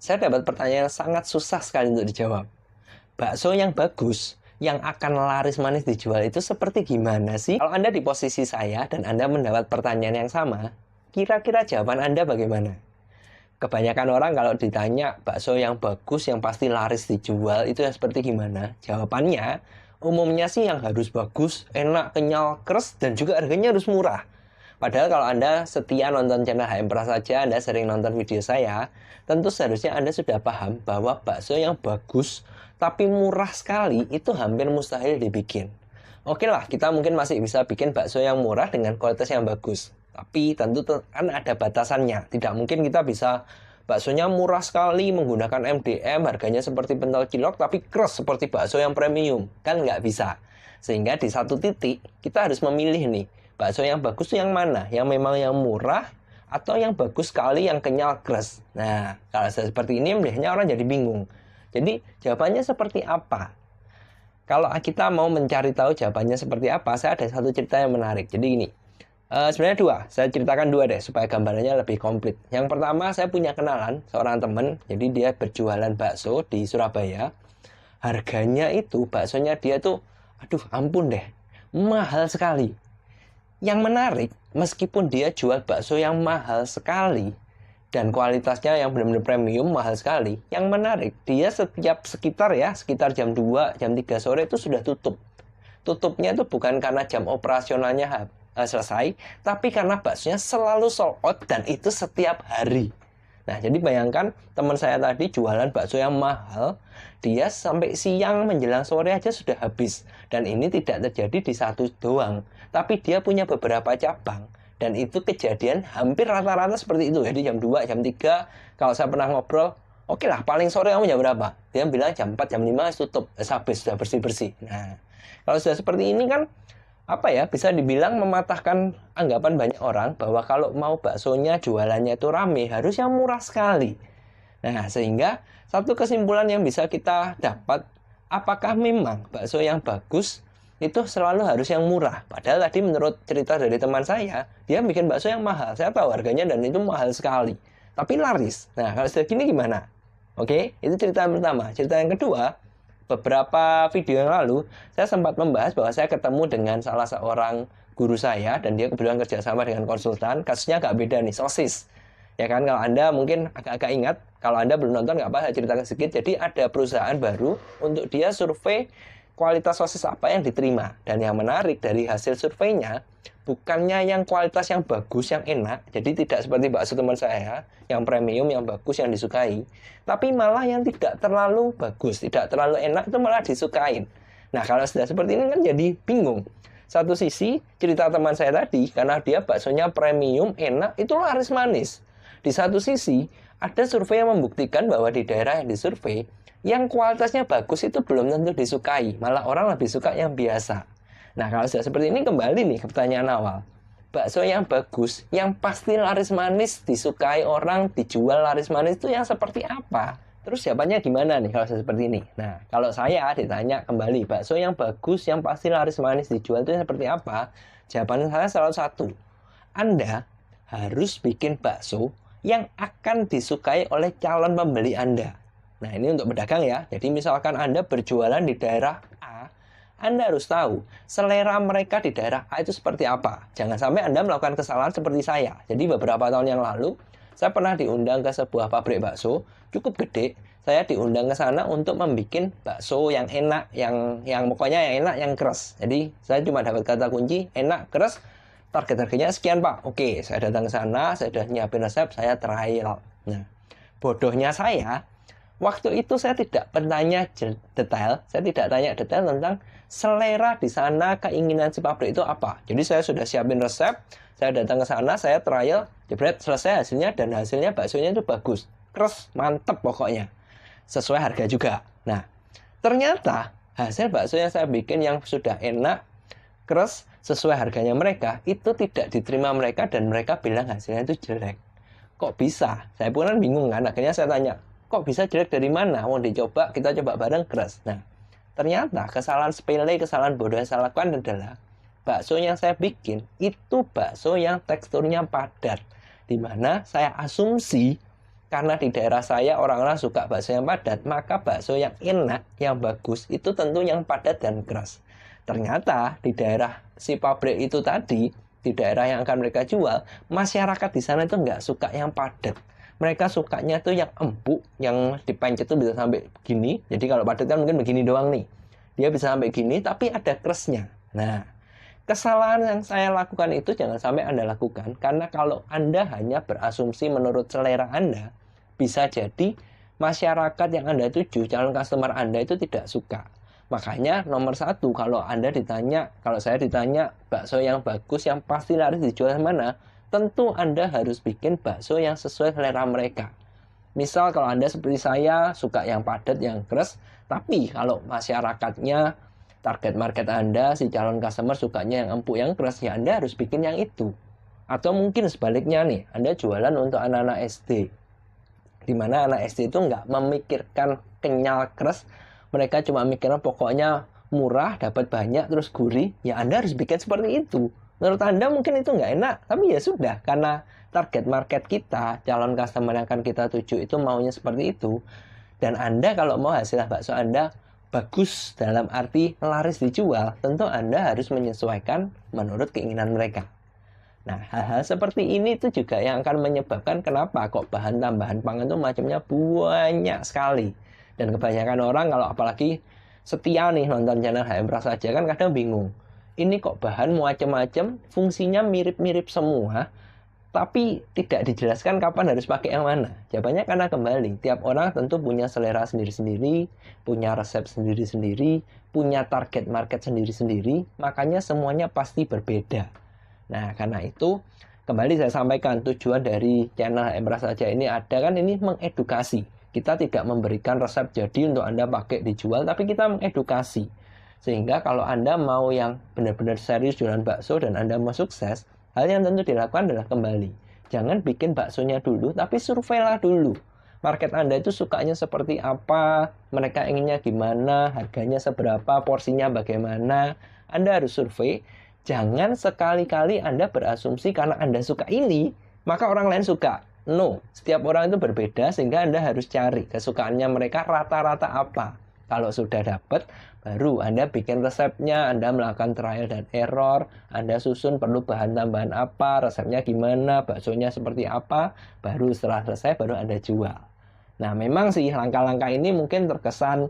saya dapat pertanyaan yang sangat susah sekali untuk dijawab. Bakso yang bagus, yang akan laris manis dijual itu seperti gimana sih? Kalau Anda di posisi saya dan Anda mendapat pertanyaan yang sama, kira-kira jawaban Anda bagaimana? Kebanyakan orang kalau ditanya bakso yang bagus, yang pasti laris dijual, itu yang seperti gimana? Jawabannya, umumnya sih yang harus bagus, enak, kenyal, keras, dan juga harganya harus murah. Padahal kalau Anda setia nonton channel HM Prasaja, Anda sering nonton video saya, tentu seharusnya Anda sudah paham bahwa bakso yang bagus tapi murah sekali itu hampir mustahil dibikin. Oke lah, kita mungkin masih bisa bikin bakso yang murah dengan kualitas yang bagus. Tapi tentu kan ada batasannya. Tidak mungkin kita bisa baksonya murah sekali menggunakan MDM, harganya seperti pentol cilok tapi keras seperti bakso yang premium. Kan nggak bisa. Sehingga di satu titik kita harus memilih nih, bakso yang bagus itu yang mana? Yang memang yang murah atau yang bagus sekali yang kenyal keras. Nah, kalau seperti ini biasanya orang jadi bingung. Jadi jawabannya seperti apa? Kalau kita mau mencari tahu jawabannya seperti apa, saya ada satu cerita yang menarik. Jadi gini, sebenarnya dua. Saya ceritakan dua deh supaya gambarannya lebih komplit. Yang pertama, saya punya kenalan seorang teman. Jadi dia berjualan bakso di Surabaya. Harganya itu, baksonya dia tuh, aduh ampun deh, mahal sekali. Yang menarik, meskipun dia jual bakso yang mahal sekali, dan kualitasnya yang benar-benar premium, mahal sekali. Yang menarik, dia sekitar jam 2, jam 3 sore itu sudah tutup. Tutupnya itu bukan karena jam operasionalnya selesai, tapi karena baksonya selalu sold out dan itu setiap hari. Nah, jadi bayangkan teman saya tadi jualan bakso yang mahal, dia sampai siang menjelang sore aja sudah habis. Dan ini tidak terjadi di satu doang, tapi dia punya beberapa cabang. Dan itu kejadian hampir rata-rata seperti itu. Jadi jam 2, jam 3, kalau saya pernah ngobrol, oke lah, paling sore kamu jam berapa? Dia bilang jam 4, jam 5 tutup, habis, sudah bersih-bersih. Nah, kalau sudah seperti ini kan, bisa dibilang mematahkan anggapan banyak orang bahwa kalau mau baksonya jualannya itu rame, harus yang murah sekali. Nah, sehingga satu kesimpulan yang bisa kita dapat, apakah memang bakso yang bagus itu selalu harus yang murah? Padahal tadi menurut cerita dari teman saya, dia bikin bakso yang mahal. Saya tahu harganya dan itu mahal sekali. Tapi laris. Nah, kalau sudah gini gimana? Oke, itu cerita yang pertama. Cerita yang kedua, beberapa video yang lalu, saya sempat membahas bahwa saya ketemu dengan salah seorang guru saya, dan dia kebetulan kerjasama dengan konsultan. Kasusnya agak beda nih, sosis. Ya kan, kalau Anda mungkin agak-agak ingat, kalau Anda belum nonton nggak apa, saya ceritakan sedikit. Jadi ada perusahaan baru untuk dia survei kualitas sosis apa yang diterima. Dan yang menarik dari hasil surveinya, bukannya yang kualitas yang bagus, yang enak, jadi tidak seperti bakso teman saya, yang premium, yang bagus, yang disukai, tapi malah yang tidak terlalu bagus, tidak terlalu enak, itu malah disukain. Nah, kalau sudah seperti ini kan jadi bingung. Satu sisi, cerita teman saya tadi, karena dia baksonya premium, enak, itu laris manis. Di satu sisi, ada survei yang membuktikan bahwa di daerah yang disurvei, yang kualitasnya bagus itu belum tentu disukai, malah orang lebih suka yang biasa. Nah, kalau sudah seperti ini, kembali nih ke pertanyaan awal. Bakso yang bagus, yang pasti laris manis, disukai orang, dijual laris manis itu yang seperti apa? Terus jawabannya gimana nih kalau seperti ini? Nah, kalau saya ditanya kembali, bakso yang bagus, yang pasti laris manis, dijual itu yang seperti apa? Jawaban saya selalu satu. Anda harus bikin bakso yang akan disukai oleh calon pembeli Anda. Nah, ini untuk pedagang ya. Jadi misalkan Anda berjualan di daerah A, Anda harus tahu selera mereka di daerah A itu seperti apa. Jangan sampai Anda melakukan kesalahan seperti saya. Jadi beberapa tahun yang lalu, saya pernah diundang ke sebuah pabrik bakso, cukup gede. Saya diundang ke sana untuk membuat bakso yang enak, yang pokoknya yang enak, yang keras. Jadi saya cuma dapat kata kunci, enak, keras, target harganya sekian Pak. Oke, saya datang ke sana, saya sudah nyiapin resep, saya trial. Nah, bodohnya saya, waktu itu saya tidak bertanya detail, saya tidak tanya detail tentang selera di sana, keinginan si pabrik itu apa. Jadi saya sudah siapin resep, saya datang ke sana, saya trial, jebret, selesai hasilnya, dan hasilnya baksonya itu bagus, keras, mantep pokoknya, sesuai harga juga. Nah, ternyata hasil bakso yang saya bikin yang sudah enak, keras, sesuai harganya mereka, itu tidak diterima mereka, dan mereka bilang hasilnya itu jelek. Kok bisa? Saya pun kan bingung kan, akhirnya saya tanya, kok bisa jelek dari mana? Mau dicoba, kita coba bareng, keras. Nah, ternyata kesalahan sepele, kesalahan bodoh yang saya lakukan adalah bakso yang saya bikin itu bakso yang teksturnya padat, dimana saya asumsi Karena di daerah saya orang-orang suka bakso yang padat, maka bakso yang enak, yang bagus, itu tentu yang padat dan keras. Ternyata di daerah si pabrik itu tadi, di daerah yang akan mereka jual, masyarakat di sana itu nggak suka yang padat. Mereka sukanya tuh yang empuk, yang dipencet tuh bisa sampai gini. Jadi kalau padat kan mungkin begini doang nih. Dia bisa sampai gini, tapi ada crustnya. Nah, kesalahan yang saya lakukan itu jangan sampai Anda lakukan. Karena kalau Anda hanya berasumsi menurut selera Anda, bisa jadi masyarakat yang Anda tuju, calon customer Anda itu tidak suka. Makanya nomor satu, kalau saya ditanya bakso yang bagus, yang pasti laris dijual mana, tentu Anda harus bikin bakso yang sesuai selera mereka. Misal kalau Anda seperti saya, suka yang padat, yang keras, tapi kalau masyarakatnya, target market Anda, si calon customer sukanya yang empuk, yang keras, ya Anda harus bikin yang itu. Atau mungkin sebaliknya nih, Anda jualan untuk anak-anak SD. Dimana anak SD itu nggak memikirkan kenyal keras, mereka cuma mikirnya pokoknya murah, dapat banyak, terus gurih, ya Anda harus bikin seperti itu. Menurut Anda mungkin itu nggak enak, tapi ya sudah, karena target market kita, calon customer yang akan kita tuju itu maunya seperti itu. Dan Anda kalau mau hasil bakso Anda bagus dalam arti laris dijual, tentu Anda harus menyesuaikan menurut keinginan mereka. Nah, hal-hal seperti ini tuh juga yang akan menyebabkan kenapa kok bahan tambahan pangan tuh macamnya banyak sekali. Dan kebanyakan orang kalau apalagi setia nih nonton channel HM Prasaja kan kadang bingung. Ini kok bahan macam-macam, fungsinya mirip-mirip semua, tapi tidak dijelaskan kapan harus pakai yang mana. Jawabannya karena kembali, tiap orang tentu punya selera sendiri-sendiri, punya resep sendiri-sendiri, punya target market sendiri-sendiri, makanya semuanya pasti berbeda. Nah, karena itu, kembali saya sampaikan, tujuan dari channel HM Prasaja ini ada kan ini mengedukasi. Kita tidak memberikan resep jadi untuk Anda pakai dijual, tapi kita mengedukasi. Sehingga kalau Anda mau yang benar-benar serius jualan bakso dan Anda mau sukses, hal yang tentu dilakukan adalah kembali. Jangan bikin baksonya dulu, tapi surveilah dulu. Market Anda itu sukanya seperti apa, mereka inginnya gimana, harganya seberapa, porsinya bagaimana. Anda harus survei. Jangan sekali-kali Anda berasumsi karena Anda suka ini, maka orang lain suka. No, setiap orang itu berbeda sehingga Anda harus cari kesukaannya mereka rata-rata apa. Kalau sudah dapat, baru Anda bikin resepnya, Anda melakukan trial dan error, Anda susun perlu bahan tambahan apa, resepnya gimana, baksonya seperti apa, baru setelah selesai baru Anda jual. Nah, memang sih langkah-langkah ini mungkin terkesan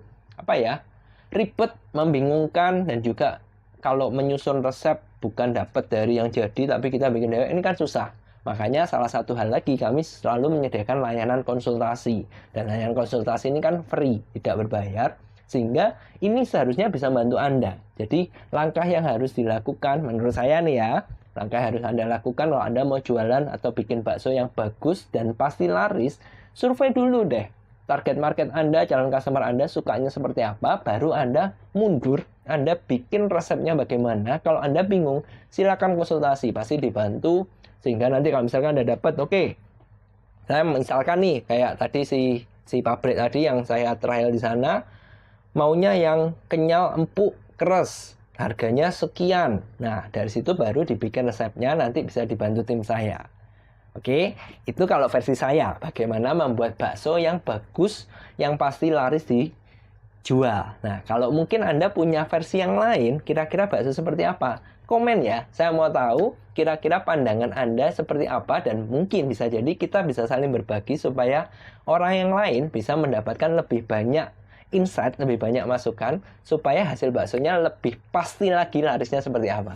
ribet, membingungkan, dan juga kalau menyusun resep bukan dapat dari yang jadi tapi kita bikin ini kan susah. Makanya salah satu hal lagi, kami selalu menyediakan layanan konsultasi. Dan layanan konsultasi ini kan free, tidak berbayar. Sehingga ini seharusnya bisa membantu Anda. Jadi langkah yang harus dilakukan menurut saya nih ya, langkah yang harus Anda lakukan kalau Anda mau jualan atau bikin bakso yang bagus dan pasti laris, survei dulu deh. Target market Anda, calon customer Anda sukanya seperti apa, baru Anda mundur, Anda bikin resepnya bagaimana. Kalau Anda bingung, silakan konsultasi, pasti dibantu. Sehingga nanti kalau misalkan Anda dapat, oke, saya misalkan nih, kayak tadi si pabrik tadi yang saya trial di sana, maunya yang kenyal, empuk, keras, harganya sekian. Nah, dari situ baru dibikin resepnya, nanti bisa dibantu tim saya. Oke, itu kalau versi saya, bagaimana membuat bakso yang bagus, yang pasti laris dijual. Nah, kalau mungkin Anda punya versi yang lain, kira-kira bakso seperti apa? Komen ya, saya mau tahu kira-kira pandangan Anda seperti apa, dan mungkin bisa jadi kita bisa saling berbagi supaya orang yang lain bisa mendapatkan lebih banyak insight, lebih banyak masukan, supaya hasil baksonya lebih pasti lagi larisnya seperti apa.